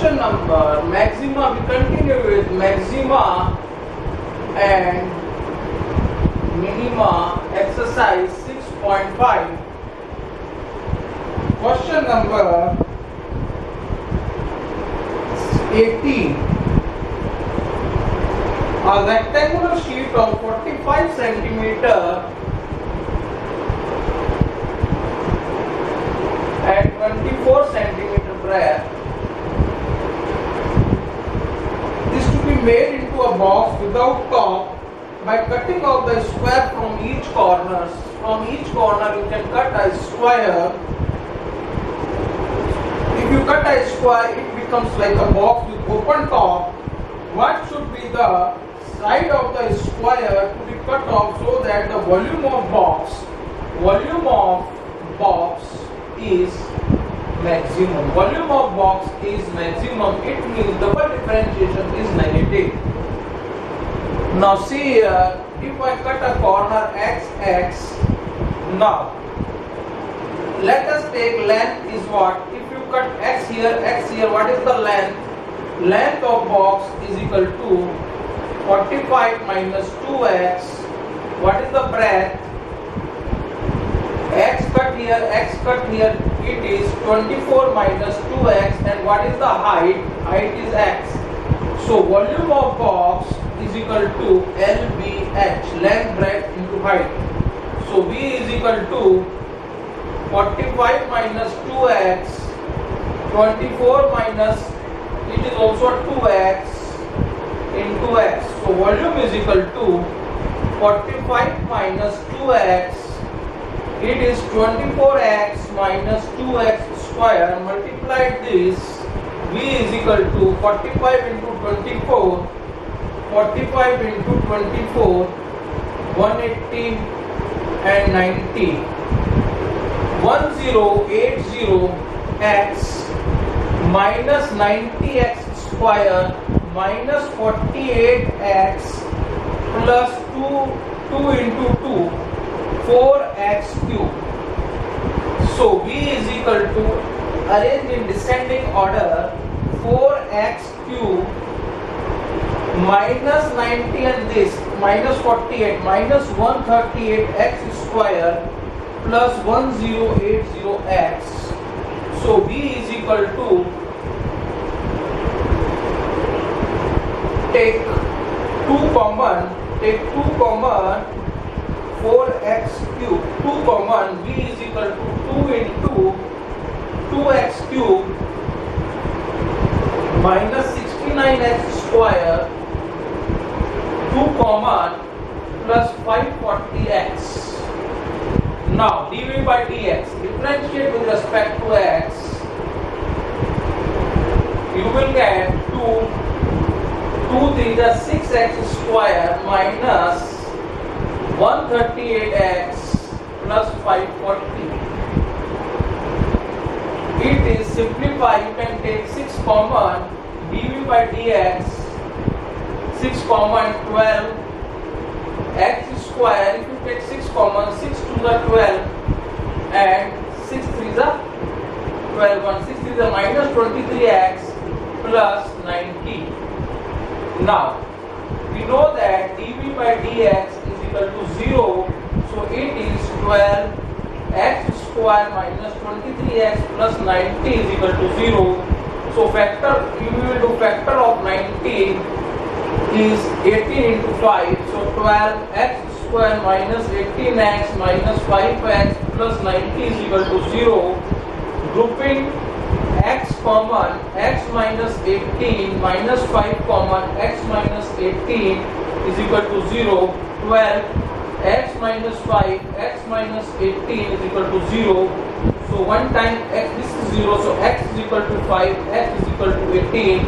Question number maxima. We continue with maxima and minima, exercise 6.5. Question number 18. A rectangular sheet of 45 centimeter and 24 centimeter breadth is to be made into a box without top by cutting off the square from each corner. From each corner you can cut a square. If you cut a square, it becomes like a box with open top. What should be the side of the square to be cut off so that the volume of box is maximum. Volume of box is maximum. It means double differentiation is negative. Now see here, if I cut a corner XX, now let us take length is what? If you cut X here, what is the length? Length of box is equal to 45 minus 2x. What is the breadth? X cut here, it is 24 minus 2x, and what is the height? Height is x. So volume of box is equal to LBH, length, breadth into height. So V is equal to 45 minus 2x, 24 minus, it is also 2x into x. So volume is equal to 45 minus 2x. It is 24x minus 2x square. Multiplied this, V is equal to 45 into 24. 45 into 24, 180 and 90. 1080x minus 90x square minus 48x plus 2 into 2. 4x cube. So V is equal to, arrange in descending order, 4x cube minus 90 and this minus 48 minus 138x square plus 1080x. So V is equal to, take 2 common, 4x cube, 2 common, V is equal to 2 into 2x cube minus 69x square, 2 common plus 540x. Now dv by dx, differentiate with respect to x, you will get 2 3 is 6x square minus 138x plus 540. It is simplified. You can take 6 common, dv by dx, 6 common 12 x square. If you take 6 common, 6 to the 12 and 6 3 is 12, 1 6 3 is minus 23x plus 90. Now we know that dv by dx is equal to 0, so it is 12x square minus 23x plus 90 is equal to 0. So factor, we will do factor of 90 is 18 into 5, so 12x square minus 18x minus 5x plus 90 is equal to 0. Grouping x common, x minus 18 minus 5 common, x minus 18 is equal to 0. 12 x minus 5, x minus 18 is equal to 0. So one time x, this is 0, so x is equal to 5, x is equal to 18.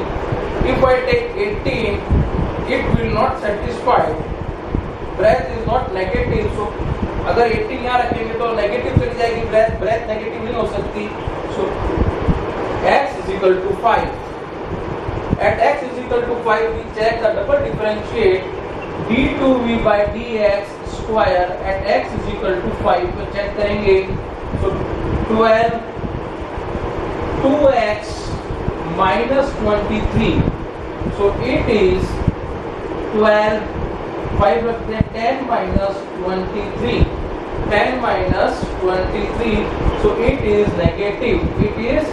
If I take 18, it will not satisfy. Breadth is not negative, so अगर 18 यहाँ रखेंगे तो negative चली जाएगी, breadth negative नहीं हो सकती. So x is equal to 5. At x is equal to 5, we check the double differentiate d2v by dx square at x is equal to 5. तो check करेंगे. So 12 2x minus 23. So it is 12, 5 of 10 minus 23. 10 minus 23. So it is negative. It is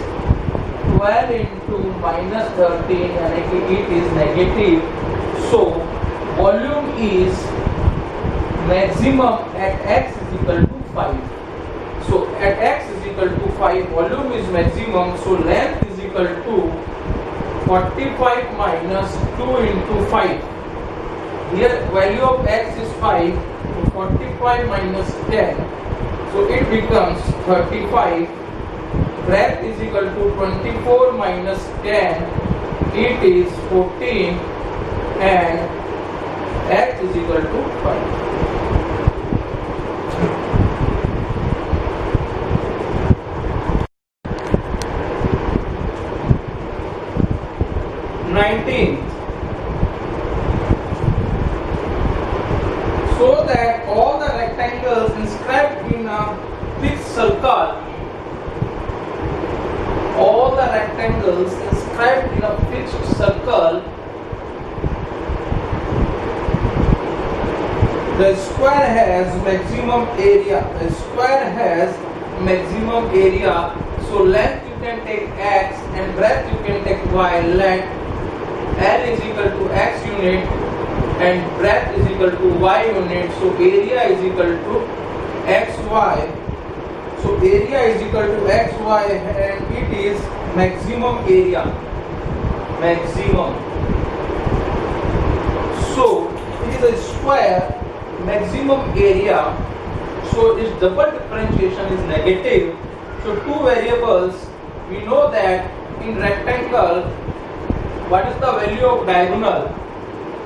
12 into minus 13 and it is negative. So volume is maximum at x is equal to 5. So at x is equal to 5, volume is maximum. So length is equal to 45 minus 2 into 5. Here value of x is 5. So 45 minus 10. So it becomes 35. Breadth is equal to 24 minus 10. It is 14. And x is equal to 5. So that all the rectangles inscribed in a fixed circle, all the rectangles inscribed in a fixed circle, the square has maximum area. The square has maximum area. So length you can take x and breadth you can take y. Length L is equal to x unit and breadth is equal to y unit. So area is equal to xy. So area is equal to xy and it is maximum area. Maximum. So it is a square, maximum area. So its double differentiation is negative. So two variables. We know that in rectangle, what is the value of diagonal?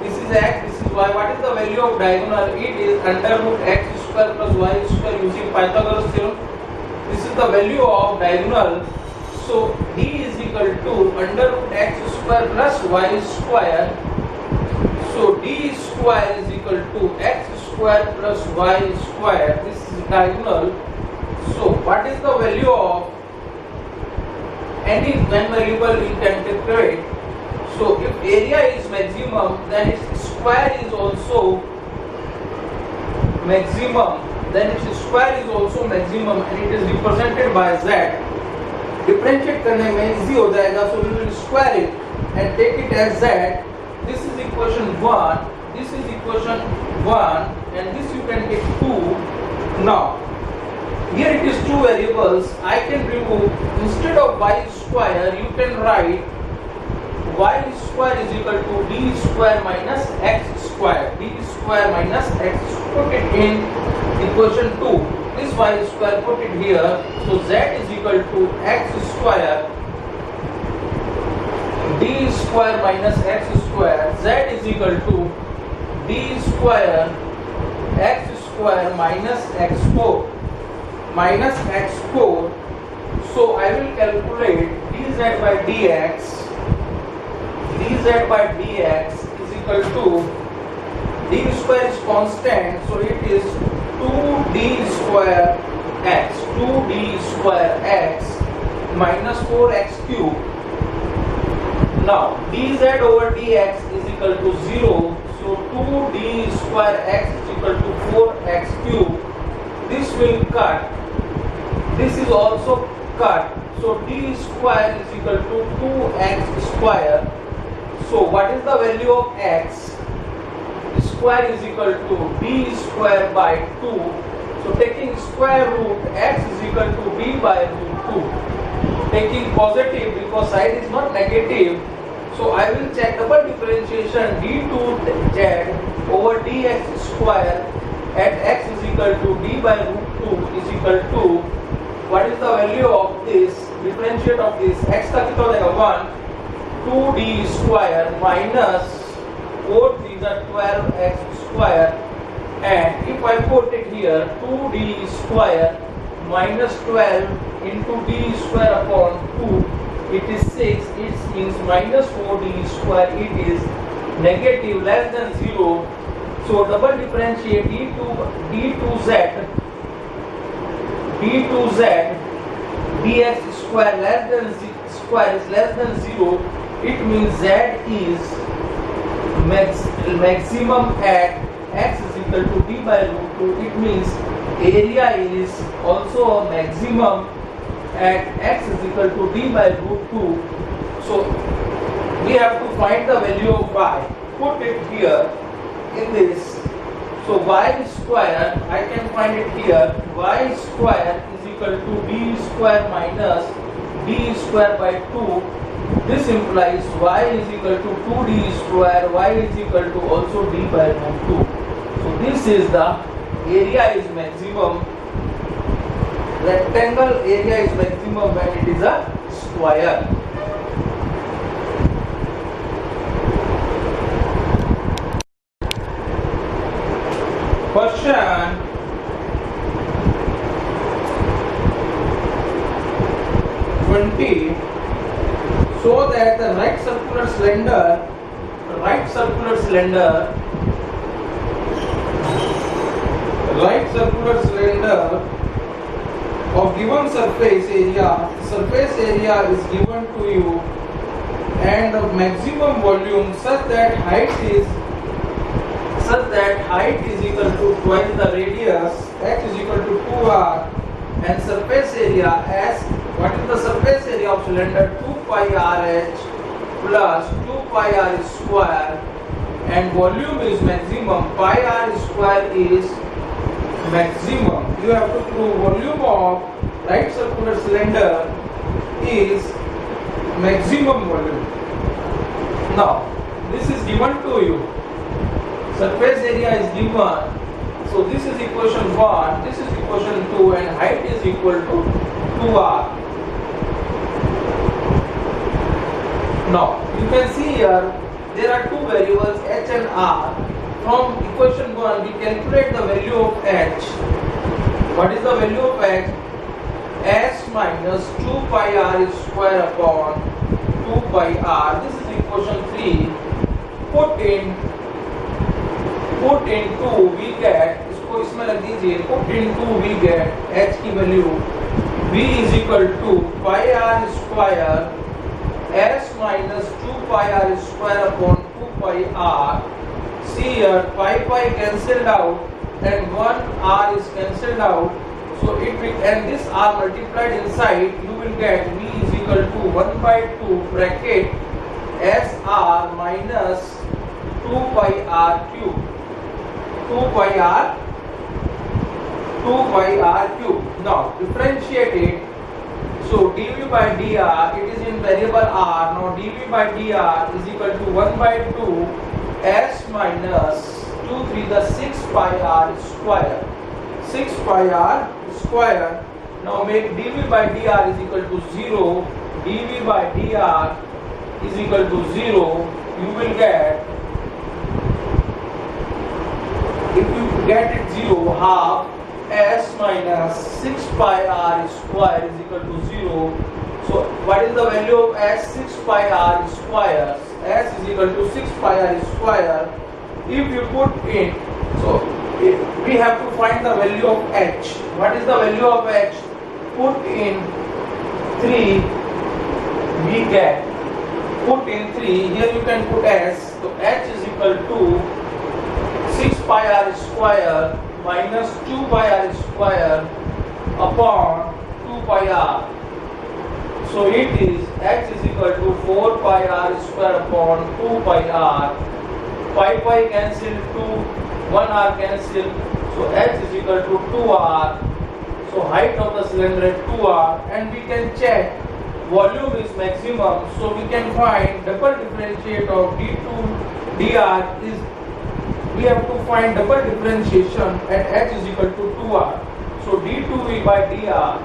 This is x, this is y. What is the value of diagonal? It is under root x square plus y square using Pythagoras theorem. This is the value of diagonal. So d is equal to under root x square plus y square. So d square is equal to x square plus y square. This is diagonal. So what is the value of any n variable we can calculate? So if area is maximum, then its square is also maximum. Then its square is also maximum and it is represented by z. Differentiate करने में easy हो जाएगा. So we will square it and take it as z. This is equation 1. This is equation 1 and this you can take 2. Now here it is two variables. I can remove, instead of y square you can write y square is equal to d square minus x square. D square minus x. Put it in equation 2. This y square put it here. So z is equal to x square. D square minus x square. Z is equal to d square x square minus x4. Minus x4. So I will calculate dz by dx. Dz by dx is equal to d square is constant, so it is 2d square x. 2d square x minus 4x cube. Now dz over dx is equal to 0. So 2d square x is equal to 4x cube. This will cut. This is also cut. So d square is equal to 2x square. So what is the value of x? Square is equal to d square by 2. So taking square root, x is equal to d by root 2. Taking positive because side is not negative. So I will check double differentiation d2z over dx square at x is equal to d by root 2 is equal to, what is the value of this? Differentiate of this, x का कितना हो जाएगा 1. 2d square minus 4 3 is 12x square, and if I put it here 2d square minus 12 into d square upon 2, it is 6. It means minus 4d square. It is negative less than 0. So double differentiate d2z dx square less than square is less than 0, it means Z is maximum at x is equal to d by root 2. It means area is also a maximum at x is equal to d by root 2. So we have to find the value of y. Put it here in this. So y square, I can find it here. Y square is equal to d square minus d square by 2. This implies y is equal to 2d square, y is equal to also d by root 2. So this is the area is maximum. Rectangle area is maximum when it is a square. Question 20. So that the right circular cylinder of given surface area is given to you, and the maximum volume such that height is equal to twice the radius, h is equal to 2r, and surface area s. What is the surface area of cylinder? 2 pi rh plus 2 pi r square, and volume is maximum. Pi r square is maximum. You have to prove volume of right circular cylinder is maximum volume. Now this is given to you. Surface area is given. So this is equation 1, this is equation 2, and height is equal to 2r. Now you can see here there are two variables h and r. From equation 1 we calculate the value of h. What is the value of h? S minus 2 pi r square upon 2 pi r. This is equation 3. Put in 2 we get, इसको इसमें रख दीजिए. Put in 2 we get h की value v is equal to pi r square s minus 2 pi r square upon 2 pi r. See here, pi cancelled out and 1 r is cancelled out. So and this r multiplied inside, you will get v is equal to 1 by 2 bracket s r minus 2 pi r cube. 2 pi r cube. Now differentiate it. So dv by dr, it is in variable r. Now dv by dr is equal to 1 by 2 s minus 2 3 the 6 pi r square. 6 pi r square. Now make dv by dr is equal to 0. dv by dr is equal to 0. You will get, if you get it 0, half s minus 6 pi r square is equal to 0. So what is the value of s? 6 pi r square. S is equal to 6 pi r square. If you put in, so we have to find the value of h. What is the value of h? Put in 3 we get. Put in 3, here you can put s. So h is equal to 6 pi r square minus 2 pi r square upon 2 pi r. So it is h is equal to 4 pi r square upon 2 pi r. Pi cancel, 1 r cancel. So h is equal to 2r. So height of the cylinder is 2r, and we can check volume is maximum. So we can find double differentiate of d2 dr is, we have to find double differentiation at h is equal to 2r. So d2v by dr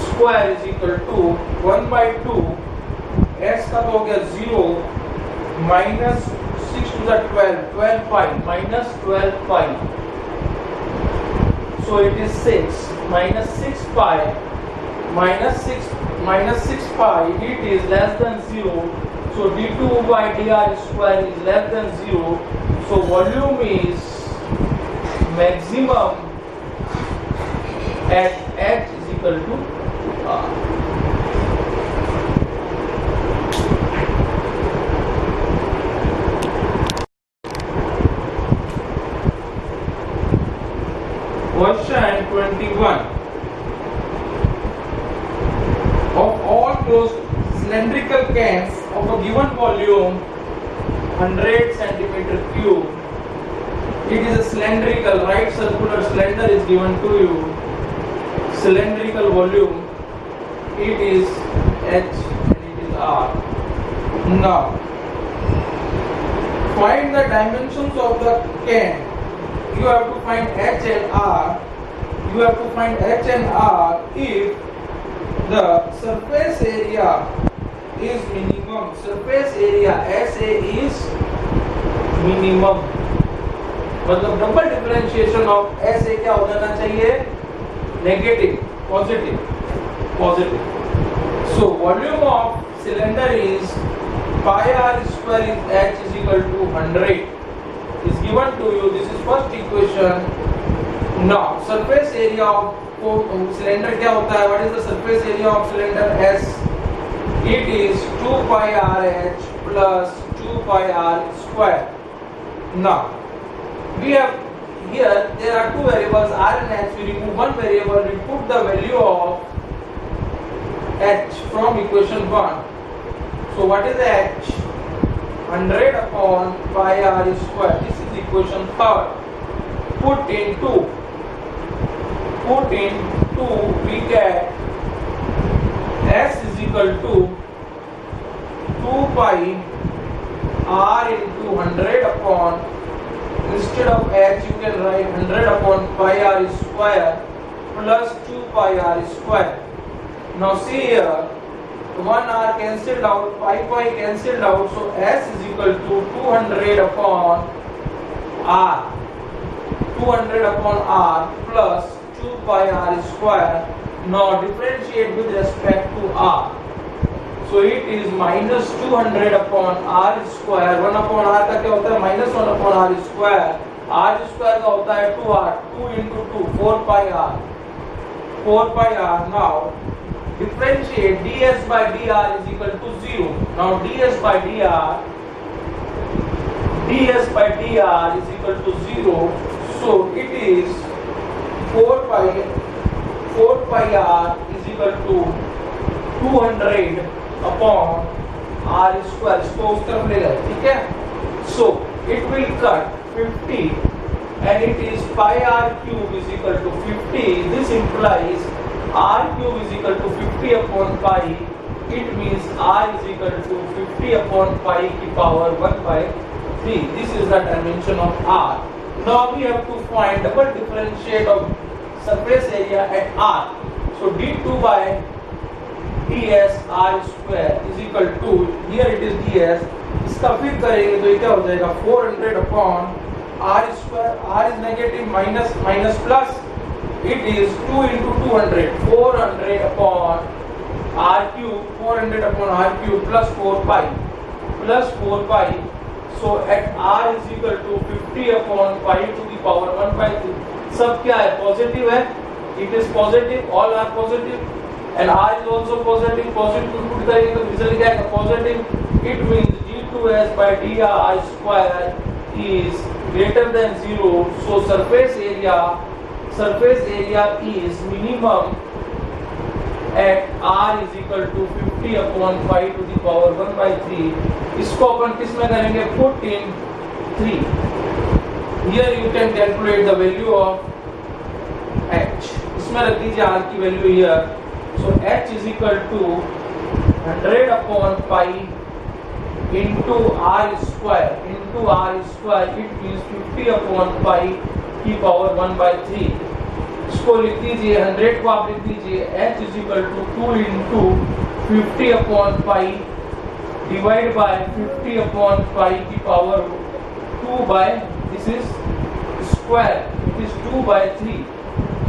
square is equal to 1 by 2 s का हो गया 0 minus 6 to the 12 pi minus 12 pi. So it is 6 minus 6 pi minus 6 pi. It is less than 0. So d2 by dr square is less than 0. So volume is maximum at h is equal to r. and 21 of all closed cylindrical cans of a given volume 100 centimeter cube. It is a cylindrical, right circular cylinder is given to you. Cylindrical volume, it is H and it is R. Now, find the dimensions of the can. You have to find H and R. You have to find H and R if the surface area is minimum. Surface area SA is minimum. मतलब double differentiation of SA क्या हो जाना चाहिए? Negative, positive. So volume of cylinder is pi r square is H is equal to 100 is given to you. This is first equation. Now surface area of cylinder क्या होता है? What is the surface area of cylinder S? It is 2 pi r H plus 2 pi r square. Now we have here there are two variables r and h. We remove one variable. We put the value of h from equation 1. So what is h? 100 upon pi r square. This is equation 3rd. Put in 2, we get s is equal to 2 pi r into 100 upon, instead of h you can write 100 upon pi r square plus 2 pi r square. Now see here, 1 r cancelled out, pi cancelled out, so s is equal to 200 upon r. 200 upon r plus 2 pi r square. Now differentiate with respect to r. So it is minus 200 upon r square. 1 upon r का क्या होता है? Minus 1 upon r square. r square का होता है 2r. 2 into 2, 4 pi r. 4 pi r. Now differentiate ds by dr is equal to 0. Now ds by dr is equal to 0. So it is 4 pi r is equal to 200 upon r square. इसको उस तरफ ले जाए, ठीक है? So it will cut 50 and it is pi r cube is equal to 50. This implies r cube is equal to 50 upon pi. It means r is equal to 50 upon pi की power 1 by 3. This is the dimension of r. Now we have to find double differentiate of surface area at r. So d2 by ds r square is equal to, here it is ds, इसका फिर करेंगे तो ये क्या हो जाएगा? 400 upon r square. r is negative, minus plus. It is 2 into 200, 400 upon r cube, 400 upon r cube plus 4 pi. So at r is equal to 50 upon pi to the power 1 by 3. सब क्या है? Positive है. It is positive. All are positive. And r is also positive. Positive put करेंगे तो result क्या आएगा? Positive. It means d2s by dr square is greater than 0. So surface area is minimum at r is equal to 50 upon pi to the power 1 by 3. इसको अपन किस में करेंगे? Put in 3. Here you can calculate the value of h. इसमें रख दीजिए r की value here. So h is equal to 100 upon pi into r square. It means 50 upon pi की power 1 by 3. इसको लिख दीजिए, 100 को आप लिख दीजिए, h is equal to 2 into 50 upon pi divide by 50 upon pi की power 2 by, this is square, it is 2 by 3.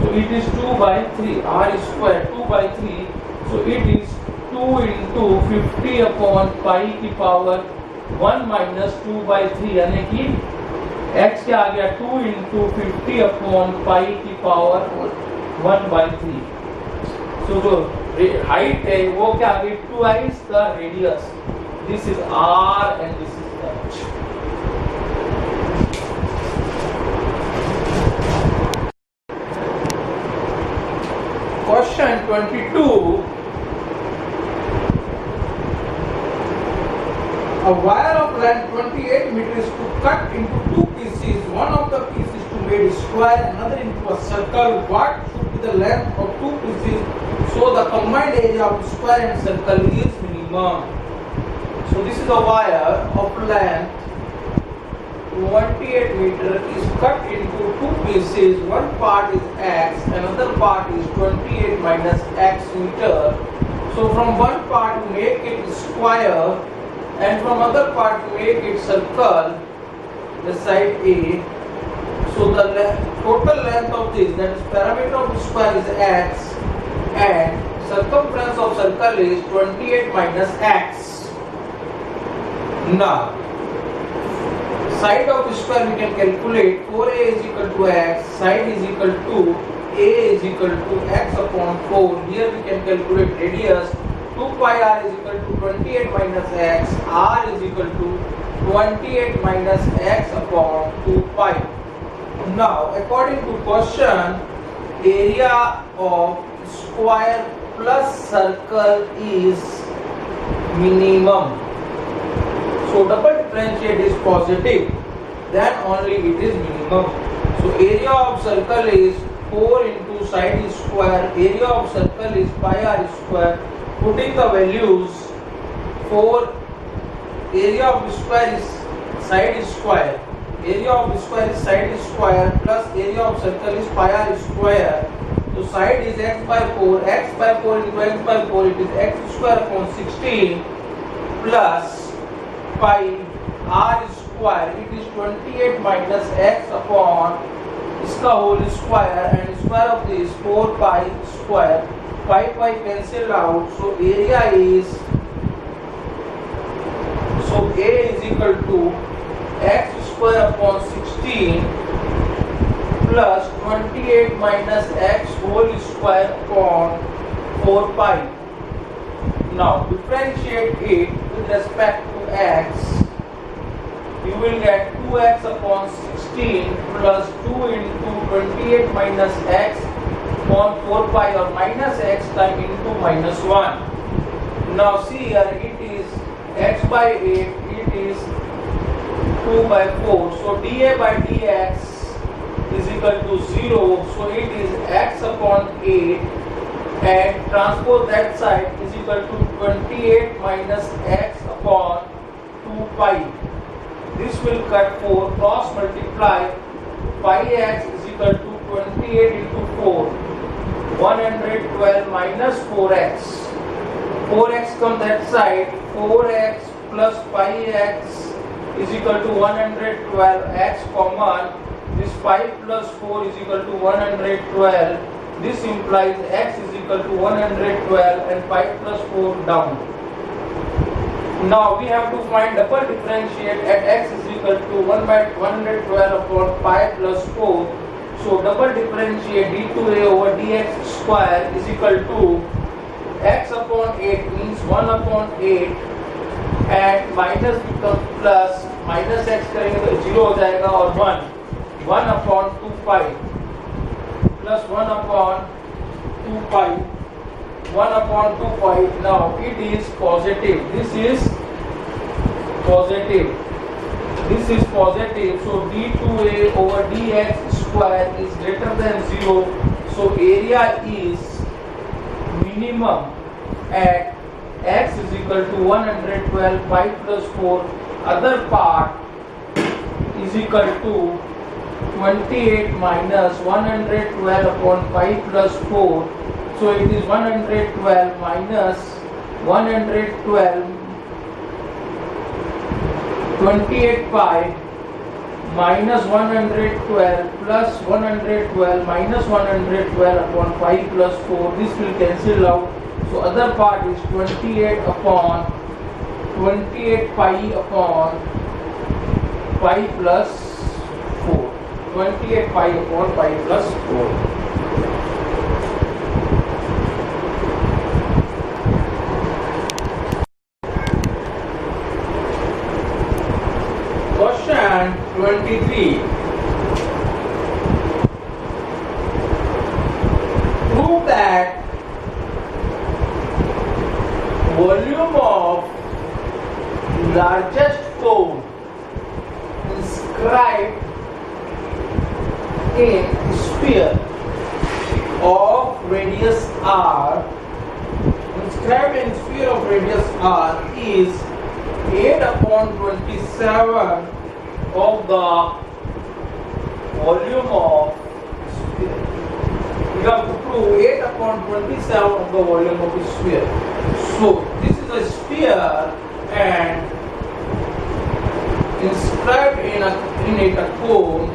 So it is 2 by 3, r square 2 by 3. So it is 2 into 50 upon pi की power 1 minus 2 by 3, यानी कि x क्या आ गया? 2 into 50 upon pi की power 1 by 3. So जो height है वो क्या आ गई? Twice the radius. This is r and this is h. Question 22. A wire of length 28 meters to cut into two pieces. One of the pieces to made square, another into a circle. What should be the length of two pieces so the combined area of square and circle is minimum? So this is a wire of length 28 meter is cut into two pieces. One part is x, another part is 28 minus x meter. So from one part to make it square and from other part to make it circle, the side A. So the total length of this, that is parameter of the square is x and circumference of circle is 28 minus x. Now side of the square we can calculate. 4a is equal to x, side is equal to a is equal to x upon 4. Here we can calculate radius. 2 pi r is equal to 28 minus x, r is equal to 28 minus x upon 2 pi. Now according to question, area of square plus circle is minimum. So double differentiate is positive, then only it is minimum. So area of circle is 4 into side is square, area of circle is pi r square. Putting the values, 4 area of the square is side is square, area of the square is side is square plus area of circle is pi r square. So side is x by 4, x by 4 into x by 4, it is x square upon 16 plus pi r square, it is 28 minus x upon इसका whole square and square of this 4 pi square. Pi cancel out, so area is, so A is equal to x square upon 16 plus 28 minus x whole square upon 4 pi. Now differentiate it with respect to x. You will get 2x upon 16 plus 2 into 28 minus x upon 4 pi or minus x time into minus 1. Now see here, it is x by 8, it is 2 by 4. So dA by dx is equal to 0. So it is x upon 8 and transpose that side is equal to 28 minus x upon 2 pi. This will cut 4, cross multiply, pi x is equal to 28 into 4. 112 minus 4x. 4x comes that side. 4x plus pi x is equal to 112. X common. This 5 plus 4 is equal to 112. This implies x is equal to 112 and 5 plus 4 down. Now we have to find double differentiate at x is equal to 1 by 112 upon pi plus 4. So double differentiate d2a over dx square is equal to x upon 8 means 1 upon 8 and minus becomes plus, minus x करेंगे तो 0 हो जाएगा और 1 upon 2 pi plus 1 upon 2 pi 1 upon 2 pi. Now it is positive. This is positive. This is positive. So d2a over dx square is greater than 0. So area is minimum at x is equal to 112 pi plus 4. Other part is equal to 28 minus 112 upon pi plus 4. So it is 112 minus 112 28 pi minus 112 plus 112 minus 112 upon pi plus 4. This will cancel out. So other part is 28 upon 28 pi upon pi plus 4. 28 pi upon pi plus 4. Question 23. Prove that radius r, inscribed in sphere of radius r, is 8 upon 27 of the volume of sphere. We have to prove 8 upon 27 of the volume of the sphere. So this is a sphere and inscribed in it a cone.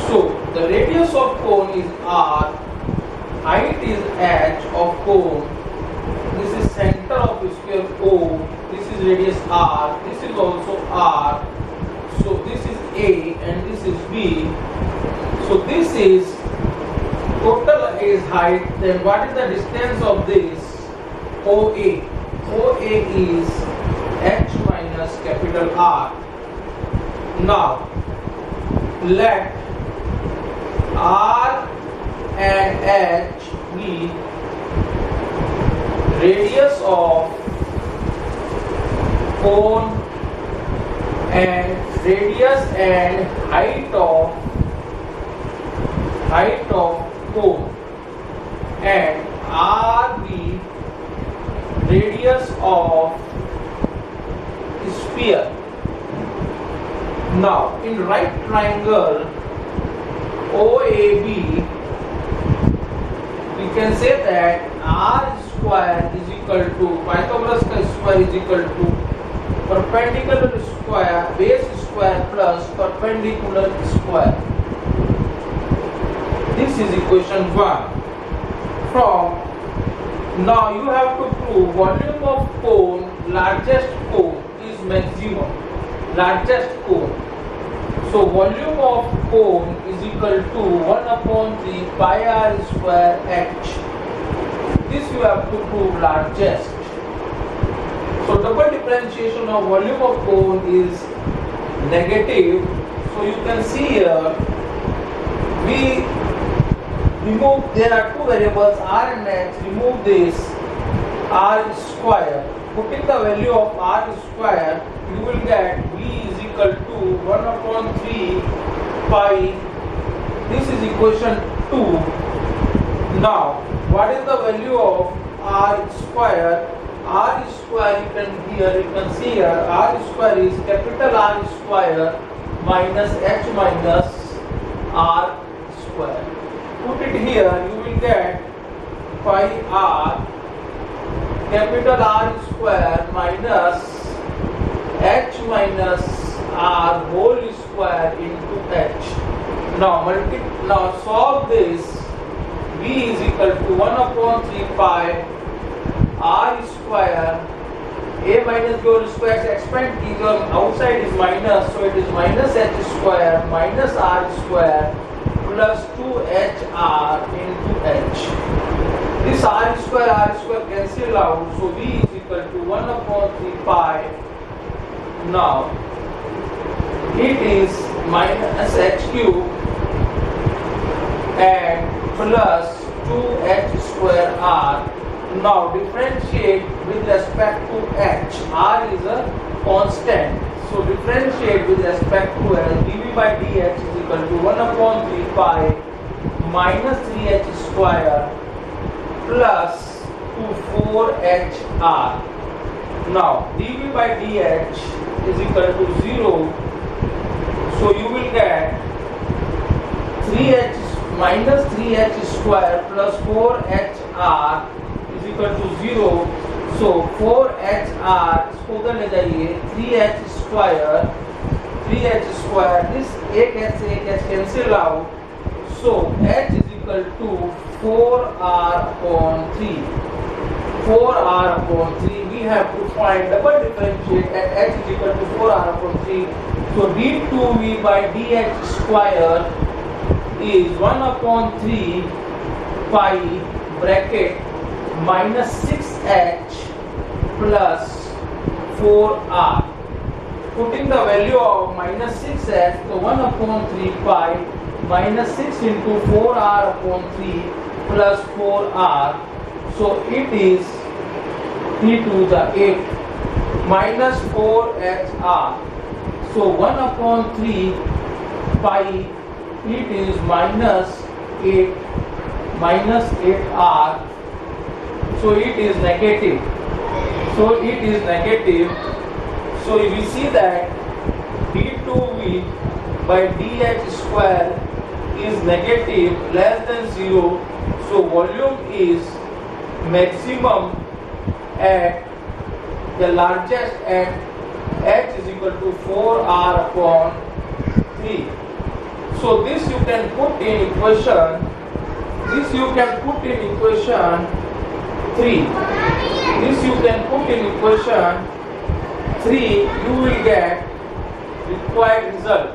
So the radius of cone is r, height is h of cone. This is center of the sphere O. This is radius r. This is also r. So this is A and this is B. So this is total is height. Then what is the distance of this? OA. OA is h minus capital R. Now let R and H be radius of cone and radius and height of cone, and R be radius of sphere. Now in right triangle OAB, we can say that R square is equal to Pythagoras square is equal to perpendicular square base square plus perpendicular square. This is equation 1. From now you have to prove volume of cone, largest cone is maximum, largest cone. So volume of cone is equal to 1 upon 3 pi r square h. This you have to prove largest. So double differentiation of volume of cone is negative. So you can see here we remove, there are two variables r and h, remove this r square. Putting the value of r square, you will get v is equal to 1 upon 3 pi. This is equation 2. Now what is the value of r square? R square you can see here r square is capital R square minus h minus r square. Put it here, you will get pi r capital R square minus h minus r whole square into h. Now solve this. V is equal to 1 upon 3 pi r square. A minus b whole square, expand either outside is minus, so it is minus h square minus r square plus 2hr into h. This r square cancel out, so v is equal to 1 upon 3 pi. Now it is minus h cube and plus 2h square r. Now differentiate with respect to h. R is a constant. So differentiate with respect to h. dv by dh is equal to 1 upon 3 pi minus 3h square plus 4hr. Now dv by dh is equal to 0. So you will get 3h minus 3h square plus 4hr is equal to 0. So 4hr इसको उधर ले जाइए, 3h square this एक h cancel out. So h is equal to 4r upon 3. 4r upon 3. We have to find double differentiate at h is equal to 4r upon 3. So d2v by dh square is 1 upon 3 pi bracket minus 6h plus 4r. Putting the value of minus 6h, so 1 upon 3 pi minus 6 into 4r upon 3 plus 4r. So it is 3 to the 8 minus 4hr. So 1 upon 3 pi, it is minus 8 minus 8r, so it is negative. So it is negative. So we see that d2v by dh square is negative, less than 0. So volume is maximum at the largest at h is equal to 4r upon 3. So this you can put in equation. This you can put in equation 3. This you can put in equation 3. You will get required result.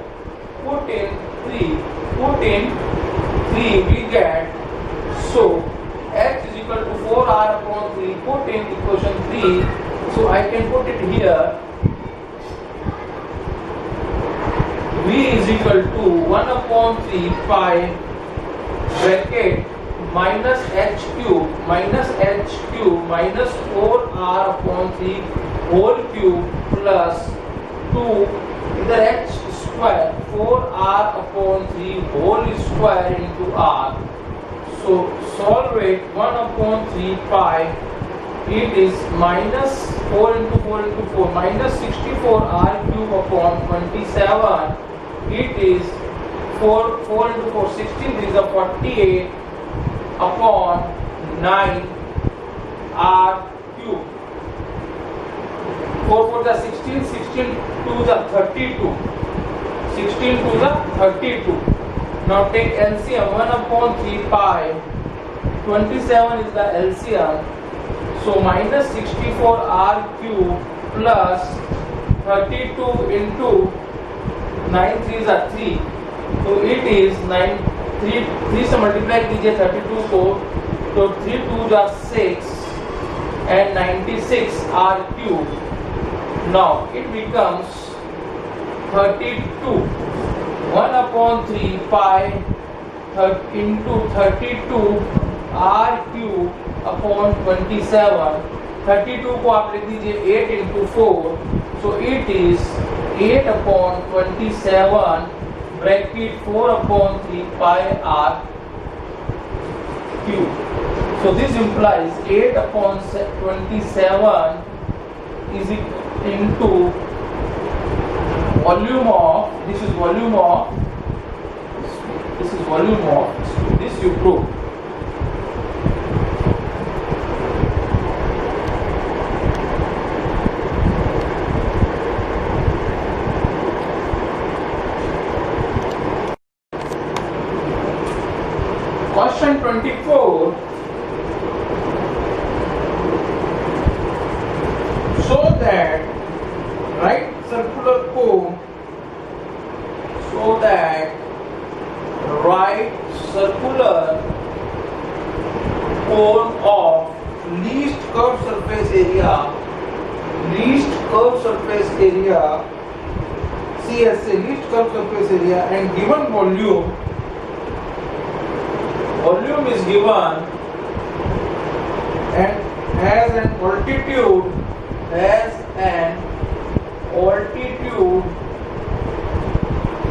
Put in 3. Put in 3. We get, so h is equal to 4r upon 3. Put in equation 3. So I can put it here. V is equal to 1 upon 3 pi bracket minus h cube minus 4r upon 3 whole cube plus 2 either h square 4r upon 3 whole square into r. So solve it. 1 upon 3 pi, it is minus 4 into 4 into 4 minus 64r cube upon 27. It is 4 into 4 16 is a 48 upon 9 r cube. 4 for the 16, 16 to the 32, 16 to the 32. Now take LCM. 1 upon 3 pi, 27 is the LCM. So minus 64 r cube plus 32 into 9 3 is a 3. So it is 9 3 से multiply कीजिए 32 को, तो 3 2 जा 6 and 96 r cube. Now it becomes 32. 1 upon 3 pi into 32 r cube upon 27. 32 को आप लिख दीजिए 8 into 4. So it is 8 upon 27 bracket 4 upon 3 pi r cube. So this implies 8 upon 27 is into volume of, this is volume of, this you prove. Question 24. So that right circular cone, so that right circular cone of least curved surface area, CSA, least curved surface area, and given volume is given and has an altitude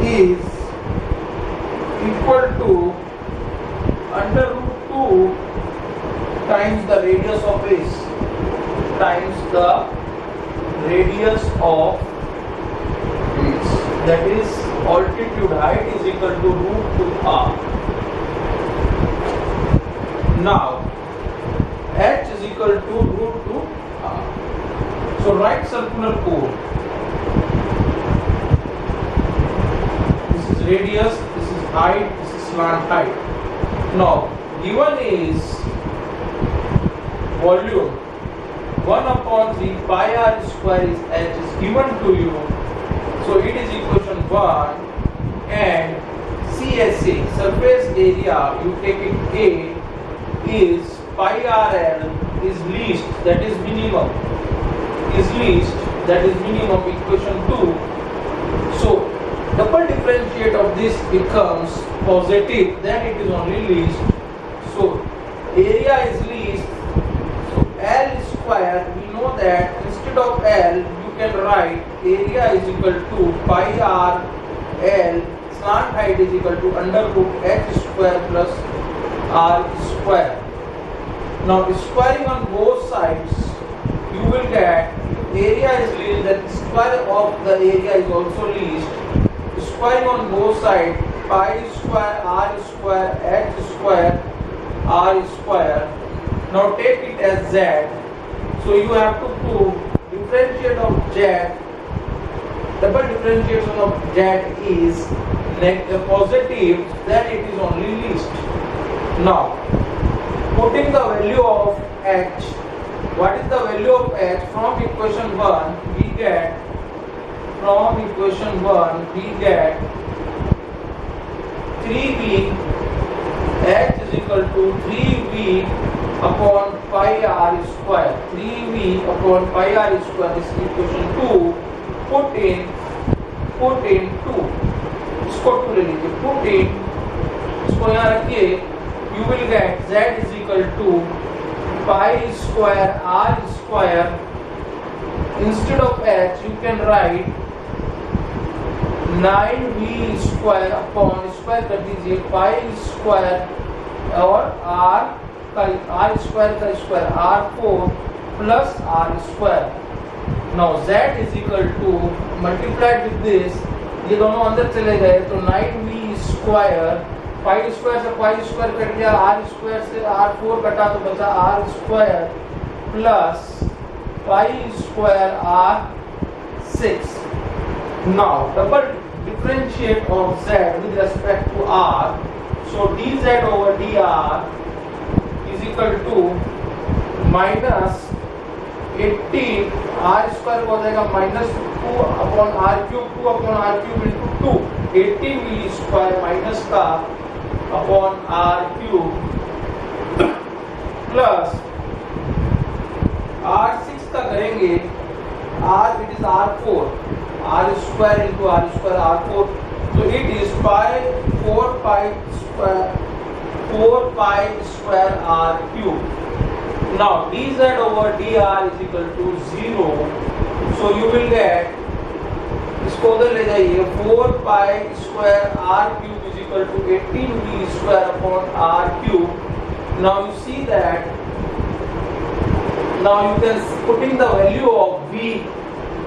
is equal to under root 2 times the radius of base that is altitude height is equal to root 2r. Now h is equal to root 2r. So right circular cone, this is radius, this is height, this is slant height. Now given is volume 1 upon 3 pi r square is h is given to you. So it is equation 1, and CSA, surface area, you take it A, is pi RL is least, that is minimum, equation 2. So double differentiate of this becomes positive, then it is only least. So area is least, so L square, we know that instead of L you can write area is equal to pi R L, slant height is equal to under root h square plus r square. Now squaring on both sides, you will get area is least, then square of the area is also least. Squaring on both sides, pi square r square h square r square. Now take it as z. So you have to prove differentiate of z. Double differentiation of z is positive, then it is only least. Now putting the value of h, what is the value of h from equation 1? We get from equation 1 we get 3v h is equal to 3v upon pi r square. 3v upon pi r square is equation 2. Put in 2, इसको 2 ले लीजिए, put in, इसको यहाँ रखिए, you will get z is equal to pi square r square. Instead of h you can write 9v square upon square कर दीजिए pi square और r का r स्क्वायर का square r4 plus r square. Now z is equal two multiplied with this, ये दोनों अंदर चले गए तो 9v स्क्वायर, पाई स्क्वायर से पाई स्क्वायर कट गया, r स्क्वायर से r4 कटा तो बचा r square plus pi square r6. Now double differentiate of z with respect to r. So dz over dr is equal to minus 18 r square हो जाएगा minus 2 upon r cube, 2 upon r cube into 2, 18 v square minus का upon r cube plus r6 का करेंगे, r it is r4, r square into r square r4, so it is pi 4 pi square r cube. Now dz over dr is equal to 0, so you will get, इसको उधर ले जाइए, 4 pi square r cube is equal to 18 v square upon r cube. Now you see that, now you can putting the value of v.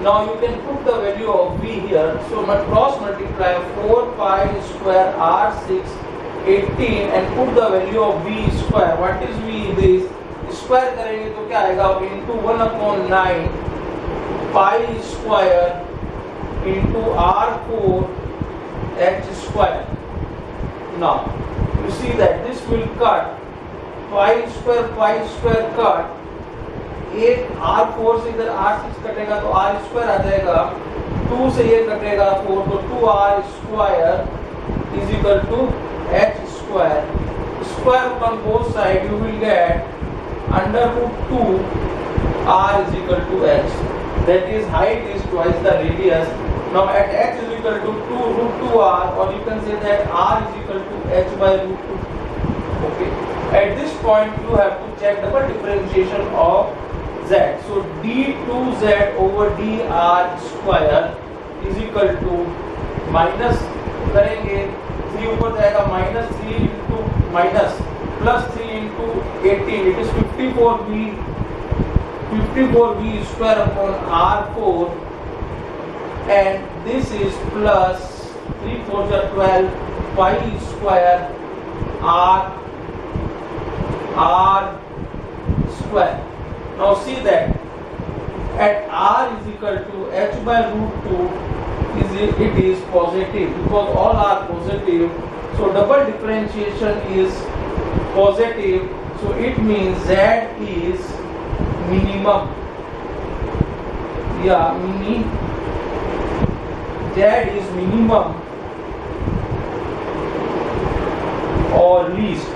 Now you can put the value of v here. So cross multiply 4 pi square r6 18 and put the value of v square. What is v? This square करेंगे तो क्या आएगा? Into 1 upon 9 pi square into r4 h square. Now you see that this will cut pi square cut. एक r4 से इधर r6 कटेगा तो r square आ जाएगा, 2 से ये कटेगा 4 तो 2r square is equal to h square. Square root on both side you will get under root 2 r is equal to h. That is height is twice the radius. Now at h is equal to 2 root 2r, or you can say that r is equal to h by root 2. Okay. At this point you have to check double differentiation of z. So d2z over dr square is equal to minus करेंगे 3 ऊपर जाएगा minus 3 into minus plus 3 into 18, it is 54v square upon r4, and this is plus 3 4 12 pi square r square. Now see that at r is equal to h by root 2 it is positive because all are positive. So double differentiation is positive. So it means z is minimum. Yeah, z is minimum or least.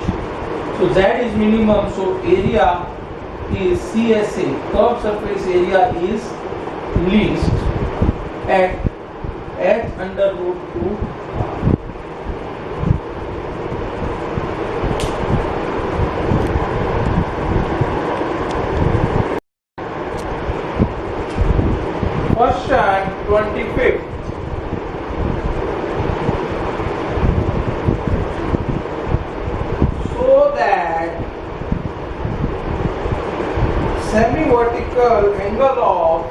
So z is minimum. So area is CSA, curved surface area is least at h under root 2. Question 25th. So that semi-vertical angle of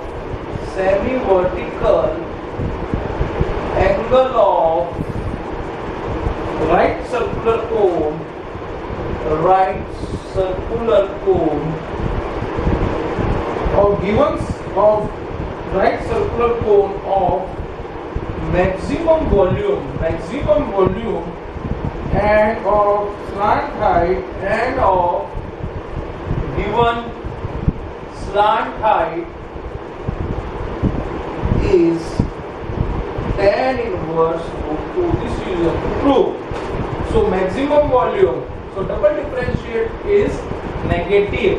right circular cone of given of right circular cone of maximum volume and of slant height and of given slant height is tan inverse root 2. This you have to prove. So maximum volume. So double differentiate is negative.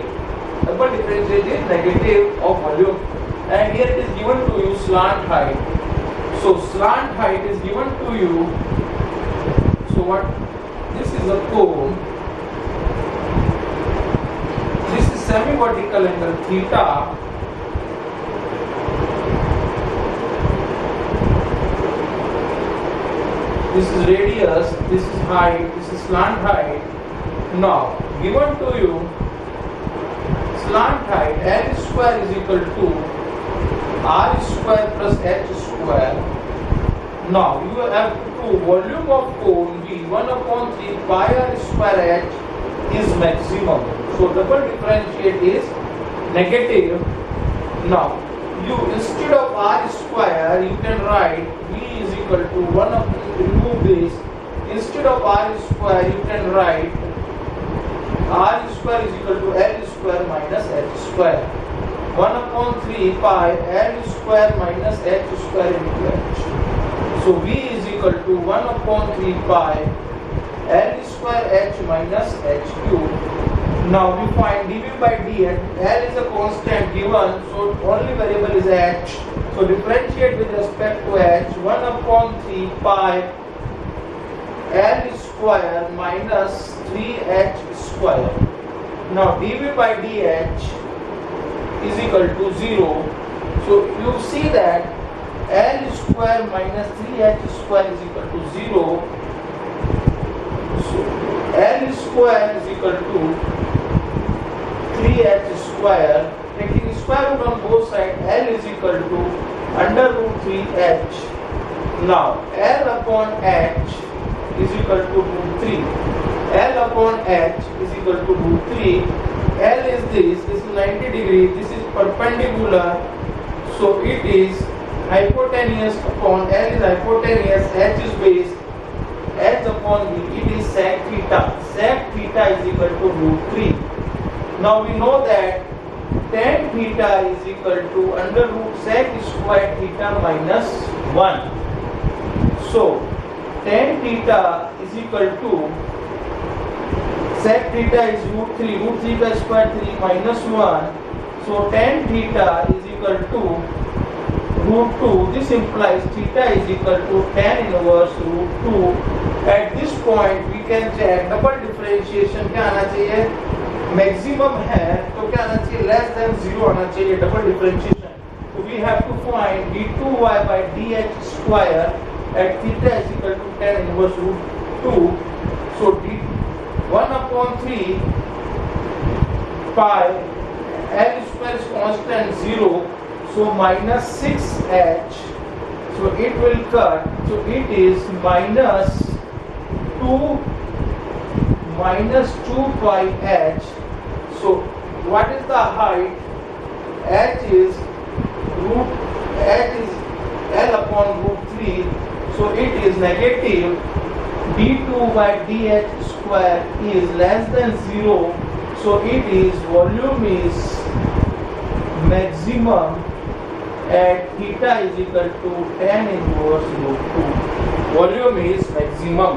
Double differentiate is negative of volume. And here it is given to you slant height. So slant height is given to you. So what? This is a cone. This is semi-vertical angle theta. This is radius, this is height, this is slant height. Now, given to you slant height L square is equal to R square plus H square. Now, you have to volume of cone V 1 upon 3 pi R square H is maximum. So, double differentiate is negative. Now, you instead of R square, you can write V is equal to 1 upon, remove this, instead of R square, you can write R square is equal to L square minus H square. 1 upon 3 pi L square minus H square into H. So V is equal to 1 upon 3 pi L square H minus H cube. Now we find dV by dx. L is a constant given, so only variable is H. So differentiate with respect to H. 1 upon 3 pi L square minus 3H square. Now dV by dH is equal to 0. So you see that L square minus 3H square is equal to 0. So L square is equal to 3H square. Taking square root on both sides, L is equal to under root 3H. Now L upon H is equal to root 3. L upon H is equal to root 3. L is this is 90 degrees, this is perpendicular. So it is hypotenuse upon L is hypotenuse, H is base, H upon V, it is sec theta. Sec theta is equal to root 3. Now we know that tan theta is equal to under root sec square theta minus 1. So tan theta is equal to sec theta is root 3 by square 3 minus 1. So tan theta is equal to root 2. This implies theta is equal to tan inverse root 2. At this point we can check double differentiation क्या आना चाहिए, maximum है तो क्या आना चाहिए, less than 0 आना चाहिए double differentiation. So we have to find d2y by dh square at theta is equal to tan inverse root 2. So d 1 upon 3 pi L square is constant 0. So minus 6h. So it will cut. So it is minus 2 pi h. So what is the height? H is L upon root 3. So it is negative. d2 by dh square is less than 0. So it is volume is maximum at theta is equal to tan inverse root 2. Volume is maximum.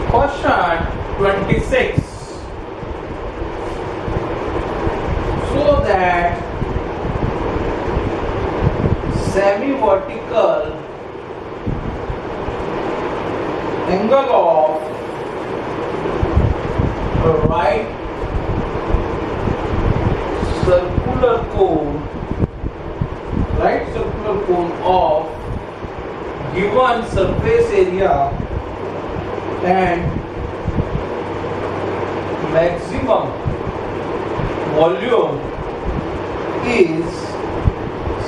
Question 26. So that semi-vertical angle of right circular cone of given surface area and maximum volume is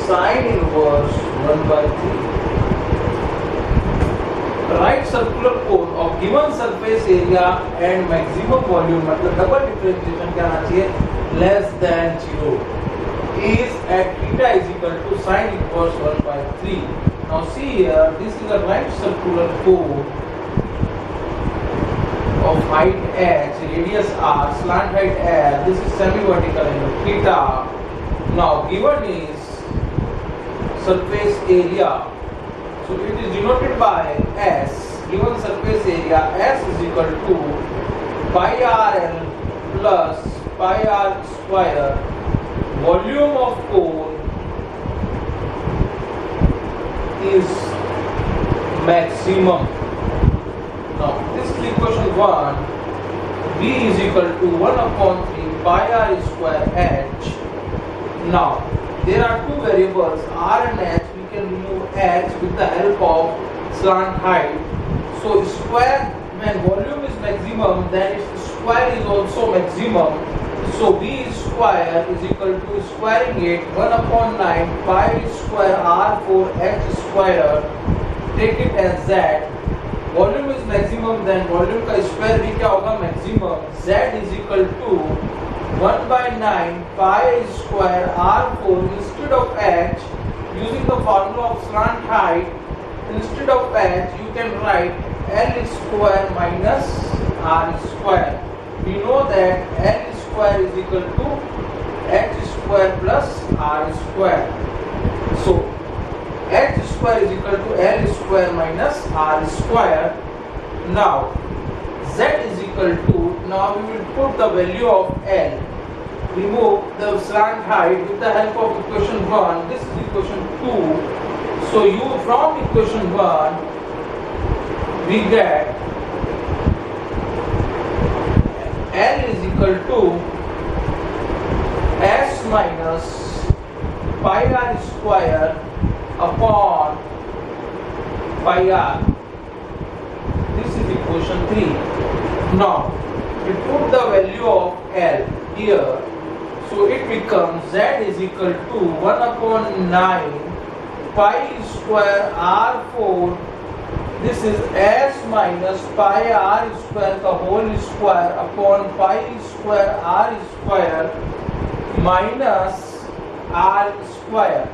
sine inverse 1 by 3. Right circular cone of given surface area and maximum volume मतलब double differentiation क्या आना चाहिए less than 0 is at theta is equal to sine inverse 1 by 3. Now see here, this is a right circular cone of height h, radius r, slant height l. This is semi-vertical angle theta. Now given is surface area. So it is denoted by S. Given surface area S is equal to pi RL plus pi R square. Volume of cone is maximum. Now this is equation 1. V is equal to 1 upon 3 pi R square H. Now there are two variables R and H. We can remove H with the help of slant height. So square, when volume is maximum, then its square is also maximum. So V square is equal to squaring it 1 upon 9 pi square R4 H square. Take it as Z. Volume is maximum, then volume का square भी क्या होगा maximum. Z is equal to 1 by 9 pi square R4 instead of H. Using the formula of slant height, instead of H you can write L square minus R square. We know that L square is equal to H square plus R square. So H square is equal to L square minus R square. Now Z is equal to, now we will put the value of L. Remove the slant height with the help of equation 1. This is equation 2. So you from equation 1 we get L is equal to S minus pi R square upon pi R. This is equation 3. Now we put the value of L here. So it becomes Z is equal to 1 upon 9 pi square R4. This is S minus pi R square the whole square upon pi square R square minus R square.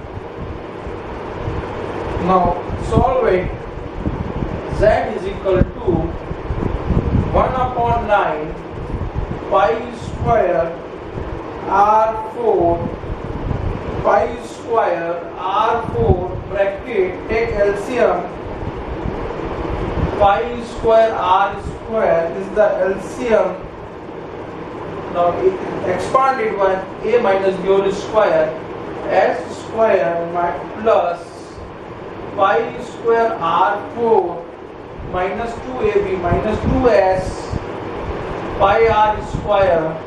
Now solve it. Z is equal to 1 upon 9 pi square R4 pi square R4 bracket take LCM. Pi square R square is the LCM. Now expand it by A minus B whole square. S square plus pi square R4 minus 2AB minus 2S pi R square.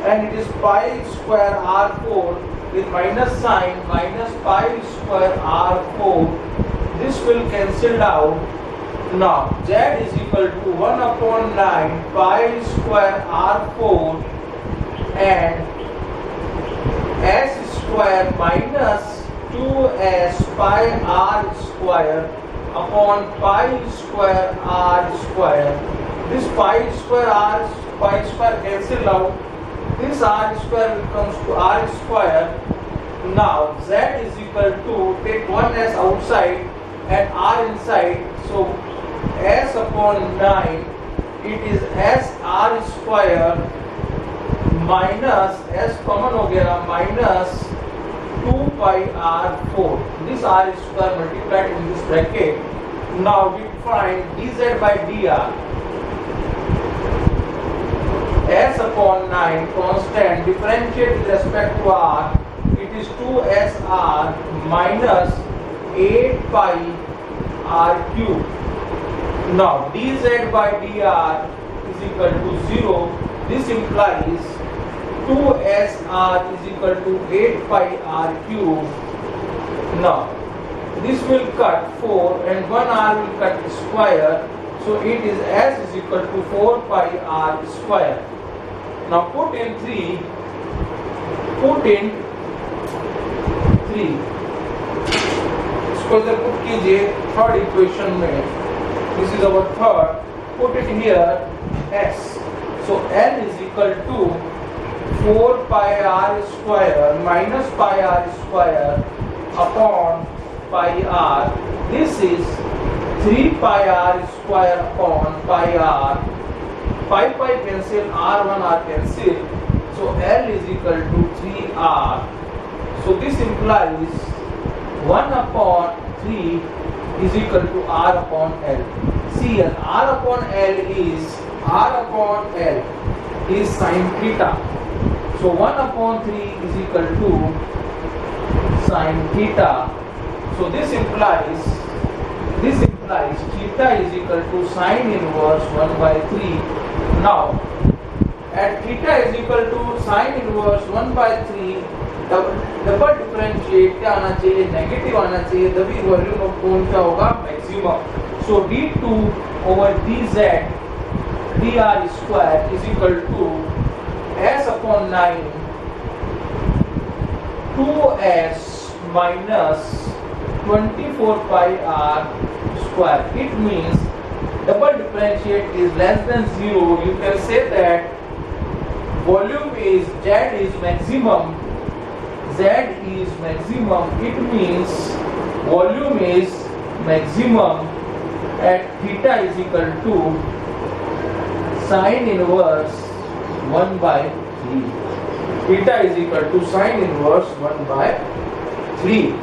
And it is pi square R4 with minus sign minus pi square R4. This will cancel out. Now Z is equal to 1 upon 9 pi square R4 and S square minus 2S pi R square upon pi square R square. This pi square cancel out. This R square becomes to R square. Now Z is equal to, take 1S outside and R inside. So S upon 9, it is S R square minus S common हो गया minus 2 pi R4. This R square multiplied in this bracket. Now we find dz by dr. S upon 9 constant differentiate with respect to R. It is 2SR minus 8 pi R cube. Now dz by dr is equal to 0. This implies 2SR is equal to 8 pi R cube. Now this will cut 4 and 1 R will cut square. So it is S is equal to 4 pi R square. Now put in 3. Put in 3. इसको इधर put कीजिए third equation में. This is our third. Put it here s. So n is equal to 4 pi r square minus pi r square upon pi r. This is 3 pi r square upon pi r. Pi cancel, r1 r cancel. So L is equal to 3r. So this implies 1 upon 3 is equal to r upon L. See, r upon L is sin theta. So 1 upon 3 is equal to sin theta. So this implies theta is equal to sin inverse 1 by 3. Now, at theta is equal to sin inverse 1 by 3, double differentiate क्या आना चाहिए, negative आना चाहिए, तभी volume of cone क्या होगा, maximum. So d2 over dz dr square is equal to s upon 9 2s minus 24 pi r square. It means double differentiate is less than 0. You can say that volume is z is maximum. Z is maximum. It means volume is maximum at theta is equal to sin inverse 1 by 3. Theta is equal to sin inverse 1 by 3.